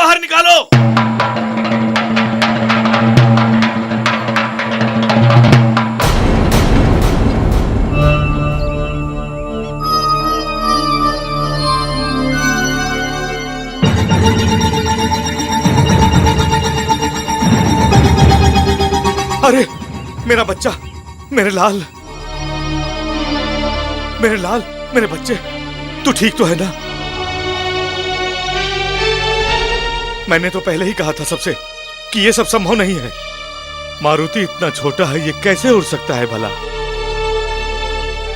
बाहर निकालो। अरे मेरा बच्चा, मेरे लाल, मेरे लाल, मेरे बच्चे, तू ठीक तो है ना? मैंने तो पहले ही कहा था सबसे कि ये सब संभव नहीं है। मारुति इतना छोटा है, ये कैसे उड़ सकता है भला?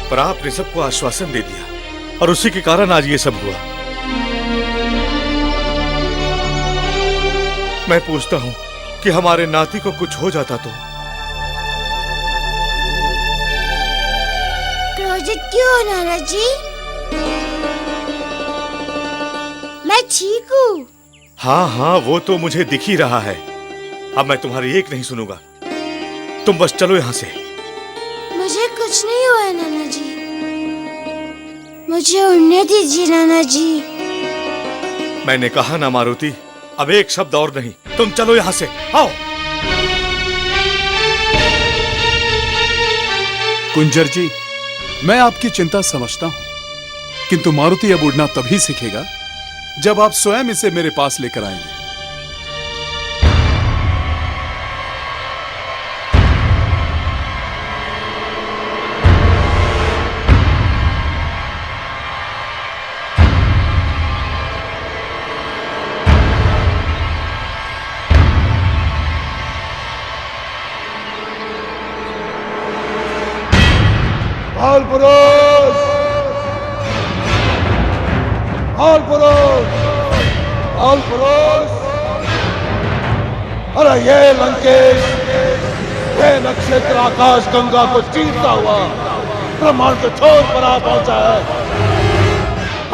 पर आपने सबको आश्वासन दे दिया और उसी के कारण आज ये सब हुआ। मैं पूछता हूं कि हमारे नाती को कुछ हो जाता तो? क्रोधित क्यों हो नाना जी? मैं ठीक हूँ। हाँ हाँ, वो तो मुझे दिख ही रहा है। अब मैं तुम्हारी एक नहीं सुनूंगा। तुम बस चलो यहाँ से। मुझे कुछ नहीं हुआ है नाना जी। मुझे उड़ने दीजिए नाना जी। मैंने कहा ना मारुति, अब एक शब्द और नहीं। तुम चलो यहाँ से, आओ। कुंजर जी, मैं आपकी चिंता समझता हूं, किंतु मारुति अब उड़ना तभी सीखेगा जब आप स्वयं इसे मेरे पास लेकर आएंगे। काल पुरुष, काल पुरुष, काल पुरुष। अरे ये लंकेश, ये नक्षत्र आकाश गंगा को चीरता हुआ ब्रह्मांड के छोर पर आ पहुंचा है।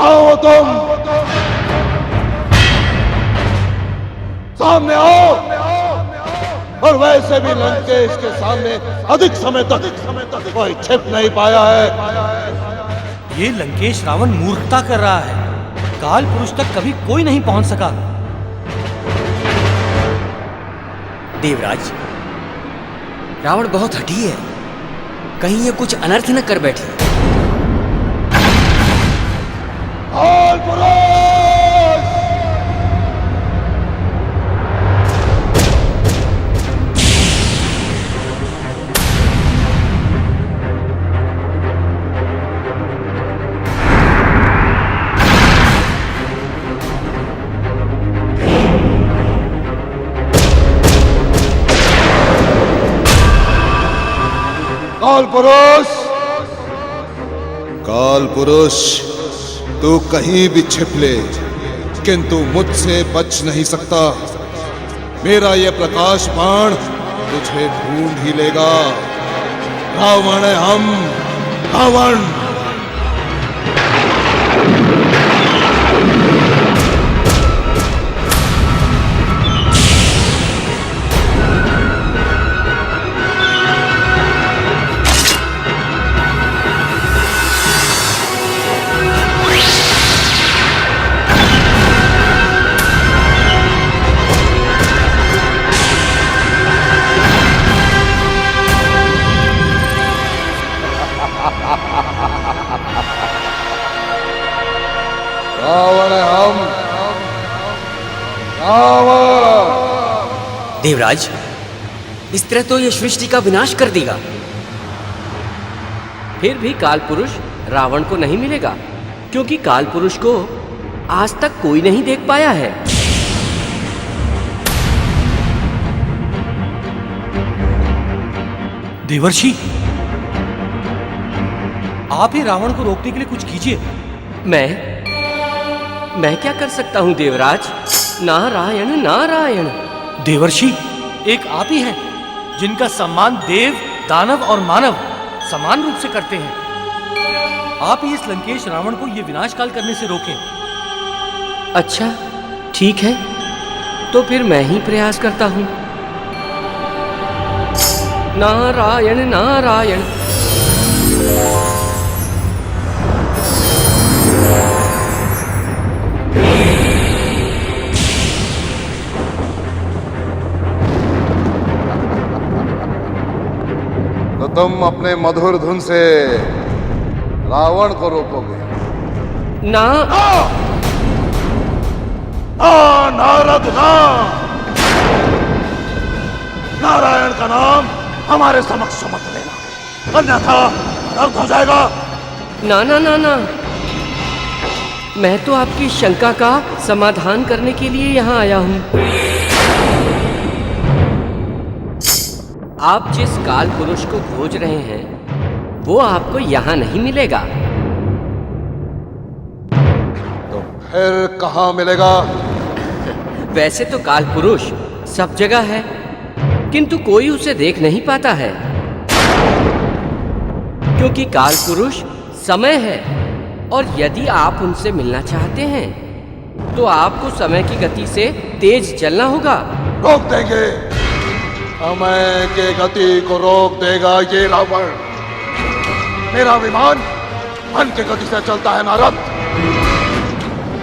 आओ तुम, सामने आओ। और वैसे भी लंकेश के सामने अधिक समय तक कोई छिप नहीं पाया है। ये लंकेश रावण मूर्खता कर रहा है। काल पुरुष तक कभी कोई नहीं पहुंच सका। देवराज, रावण बहुत हठी है, कहीं ये कुछ अनर्थ न कर बैठे। काल पुरुष! काल पुरुष, काल पुरुष, तू कहीं भी छिप ले, किंतु मुझसे बच नहीं सकता। मेरा ये प्रकाश बाण तुझे ढूंढ ही लेगा। रावण है हम, रावण। रावण है हम, रावण। देवराज, इस तरह तो यह सृष्टि का विनाश कर देगा। फिर भी काल पुरुष रावण को नहीं मिलेगा, क्योंकि काल पुरुष को आज तक कोई नहीं देख पाया है। देवर्षि, आप ही रावण को रोकने के लिए कुछ कीजिए। मैं क्या कर सकता हूं देवराज? नारायण नारायण। देवर्षि, एक आप ही हैं जिनका सम्मान देव, दानव और मानव समान रूप से करते हैं। आप ही इस लंकेश रावण को ये विनाशकाल करने से रोकें। अच्छा, ठीक है, तो फिर मैं ही प्रयास करता हूं। नारायण नारायण। तुम अपने मधुर धुन से रावण को रोकोगे। ना नारद ना, नारायण का नाम हमारे समक्ष मत लेना, अन्यथा अनर्थ हो जाएगा। ना ना ना ना, मैं तो आपकी शंका का समाधान करने के लिए यहाँ आया हूँ। आप जिस काल पुरुष को खोज रहे हैं वो आपको यहाँ नहीं मिलेगा। तो फिर कहाँ मिलेगा? वैसे तो काल पुरुष सब जगह है, किंतु कोई उसे देख नहीं पाता है, क्योंकि काल पुरुष समय है। और यदि आप उनसे मिलना चाहते हैं तो आपको समय की गति से तेज चलना होगा। रोक देंगे, समय के गति को रोक देगा ये रावण। मेरा विमान मन की गति से चलता है नारद।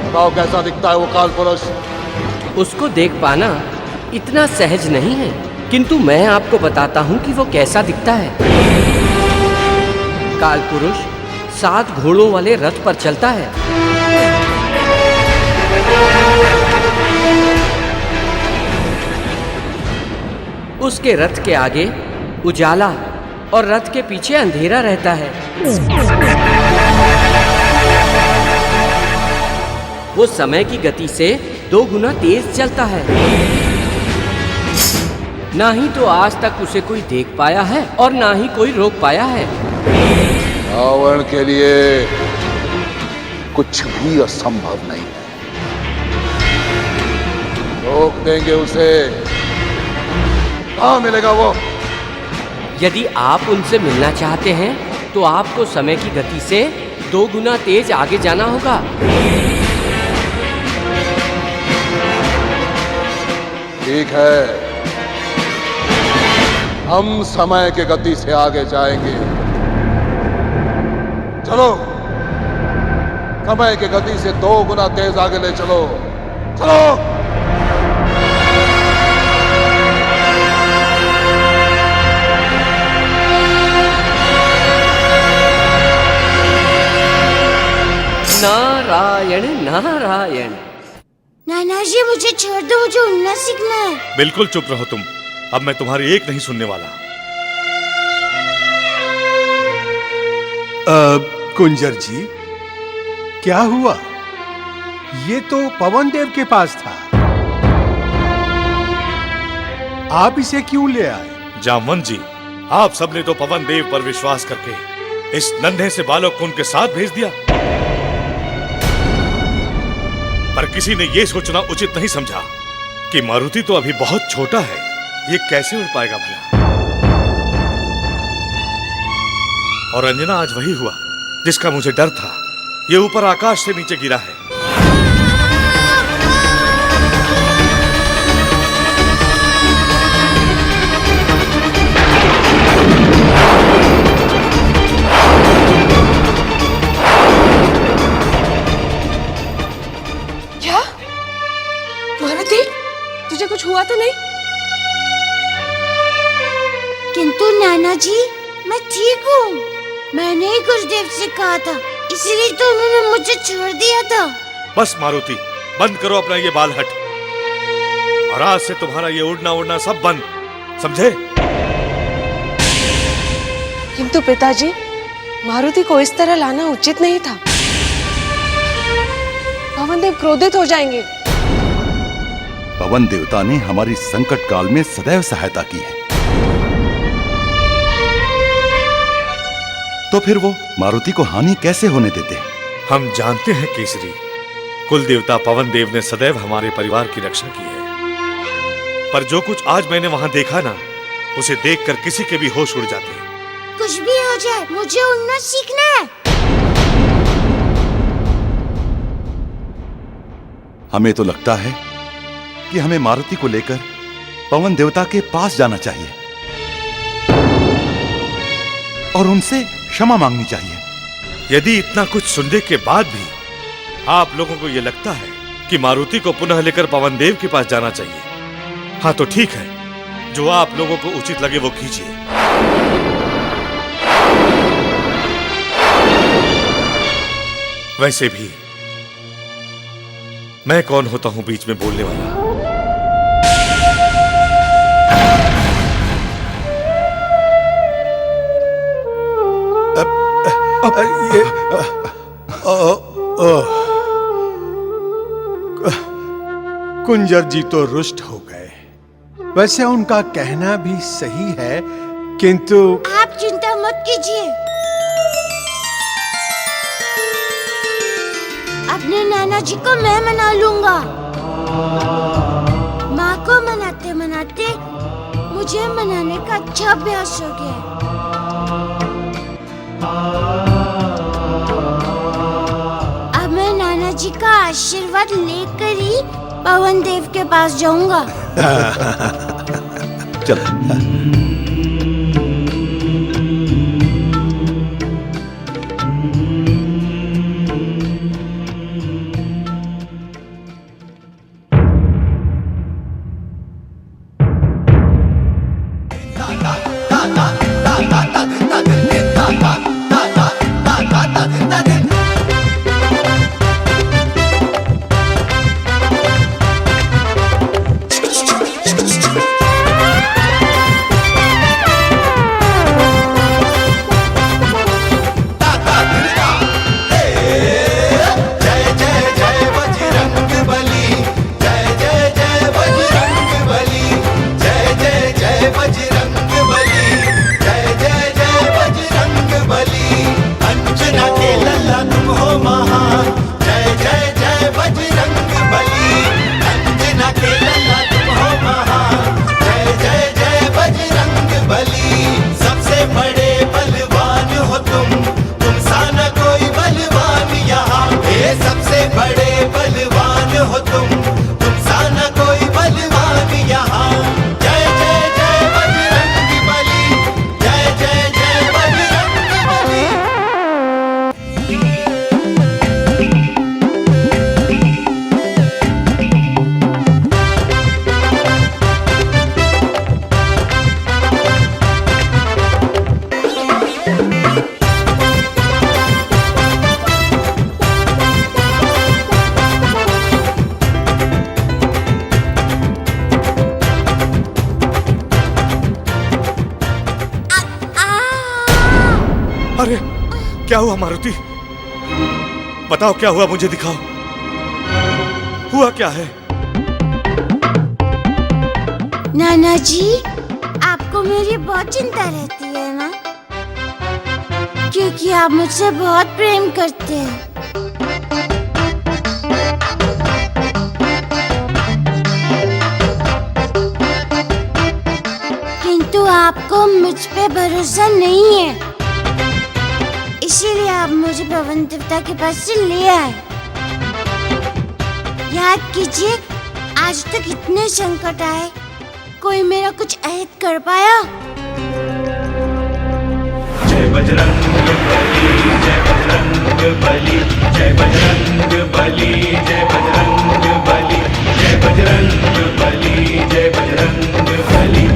बताओ कैसा दिखता है वो काल पुरुष? उसको देख पाना इतना सहज नहीं है, किंतु मैं आपको बताता हूं कि वो कैसा दिखता है। काल पुरुष 7 घोड़ों वाले रथ पर चलता है। उसके रथ के आगे उजाला और रथ के पीछे अंधेरा रहता है। वो समय की गति से 2 गुना तेज चलता है। ना ही तो आज तक उसे कोई देख पाया है और ना ही कोई रोक पाया है। रावण के लिए कुछ भी असंभव नहीं है। रोक देंगे उसे। कहाँ मिलेगा वो? यदि आप उनसे मिलना चाहते हैं तो आपको समय की गति से 2 गुना तेज आगे जाना होगा। ठीक है, हम समय के गति से आगे जाएंगे। चलो, समय के गति से 2 गुना तेज आगे ले चलो। चलो। नारायण नारायण। नाना जी मुझे छोड़ दो, मुझे उड़ना सीखना है। बिल्कुल चुप रहो तुम, अब मैं तुम्हारी एक नहीं सुनने वाला। कुंजर जी, क्या हुआ? ये तो पवन देव के पास था, आप इसे क्यों ले आए? जामवंत जी, आप सबने तो पवन देव पर विश्वास करके इस नन्हे से बालक को उनके साथ भेज दिया, पर किसी ने यह सोचना उचित नहीं समझा कि मारुति तो अभी बहुत छोटा है, ये कैसे उड़ पाएगा भला। और अंजना, आज वही हुआ जिसका मुझे डर था। ये ऊपर आकाश से नीचे गिरा है। क्या मारुति, तुझे कुछ हुआ तो नहीं? किंतु नाना जी, मैं ठीक हूँ। मैंने ही गुरुदेव से कहा था, इसलिए तो उन्होंने मुझे छोड़ दिया था। बस मारुति, बंद करो अपना ये बाल हट, और आज से तुम्हारा ये उड़ना सब बंद, समझे? किंतु पिताजी, मारुति को इस तरह लाना उचित नहीं था। पवन देव क्रोधित हो जाएंगे। पवन देवता ने हमारी संकट काल में सदैव सहायता की है, तो फिर वो मारुति को हानि कैसे होने देते हैं? हम जानते हैं केसरी, कुल देवता पवन देव ने सदैव हमारे परिवार की रक्षा की है, पर जो कुछ आज मैंने वहां देखा ना, उसे देखकर किसी के भी होश उड़ जाते हैं। कुछ भी हो जाए, मुझे उड़ना सीखना है। हमें तो लगता है कि हमें मारुति को लेकर पवन देवता के पास जाना चाहिए और उनसे क्षमा मांगनी चाहिए। यदि इतना कुछ सुनने के बाद भी आप लोगों को यह लगता है कि मारुति को पुनः लेकर पवन देव के पास जाना चाहिए, हाँ तो ठीक है, जो आप लोगों को उचित लगे वो कीजिए। वैसे भी मैं कौन होता हूं बीच में बोलने वाला? कुंजर जी तो रुष्ट हो गए। वैसे उनका कहना भी सही है, किंतु आप चिंता मत कीजिए, अपने नाना जी को मैं मना लूंगा। माँ को मनाते मनाते मुझे मनाने का अच्छा अभ्यास हो गया। अब मैं नाना जी का आशीर्वाद लेकर ही पवन देव के पास जाऊंगा। चलो। अरे क्या हुआ मारुति? बताओ क्या हुआ, मुझे दिखाओ। हुआ क्या है? नाना जी, आपको मेरी बहुत चिंता रहती है ना, क्योंकि आप मुझसे बहुत प्रेम करते हैं। किंतु आपको मुझ पे भरोसा नहीं है, इसीलिए आप मुझे पवन देवता के पास से ले आए। याद कीजिए, आज तक इतने संकट आए, कोई मेरा कुछ अहित कर पाया? जय बजरंग बली, जय बजरंग बली, जय बजरंग बली, जय बजरंग बली, जय बजरंग बली, जय बजरंग बली।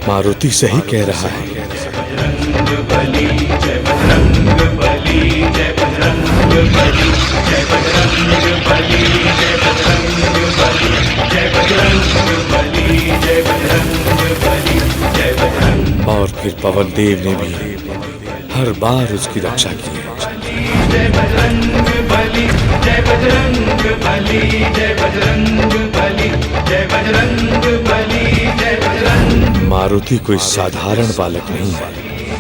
मारुति सही कह रहा है। बजरंग बली, जय बजरंग बली, जय बजरंग बली, जय बजरंग बली, जय बजरंग बली, जय बजरंग बली, जय बजरंग बली, जय बजरंग। और फिर पवन देव ने भी हर बार उसकी रक्षा की। जय बजरंग बली, जय बजरंग बली, जय बजरंग बली, जय बजरंग बली, जय बजरंग। मारुति कोई साधारण बालक नहीं है।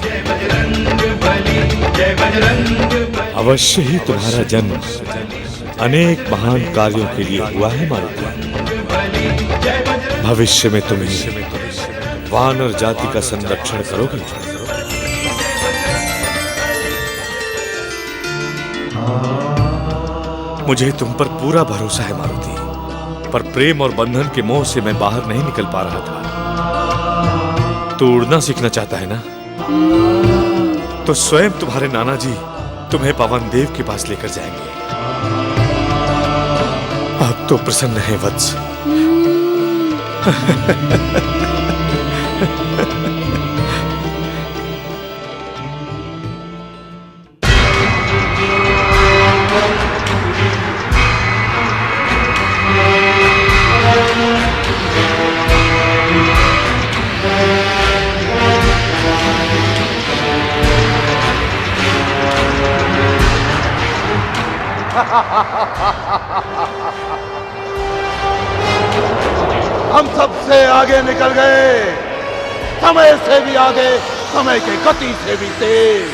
जय बजरंग बली, जय बजरंग बली। अवश्य ही तुम्हारा जन्म अनेक महान कार्यों के लिए हुआ है मारुति। भविष्य में तुम वानर जाति का संरक्षण करोगे। मुझे तुम पर पूरा भरोसा है मारुति, पर प्रेम और बंधन के मोह से मैं बाहर नहीं निकल पा रहा था। तू उड़ना सीखना चाहता है ना, तो स्वयं तुम्हारे नाना जी तुम्हें पवन देव के पास लेकर जाएंगे। अब तो प्रसन्न है वत्स। हम सबसे आगे निकल गए, समय से भी आगे, समय के गति से भी तेज।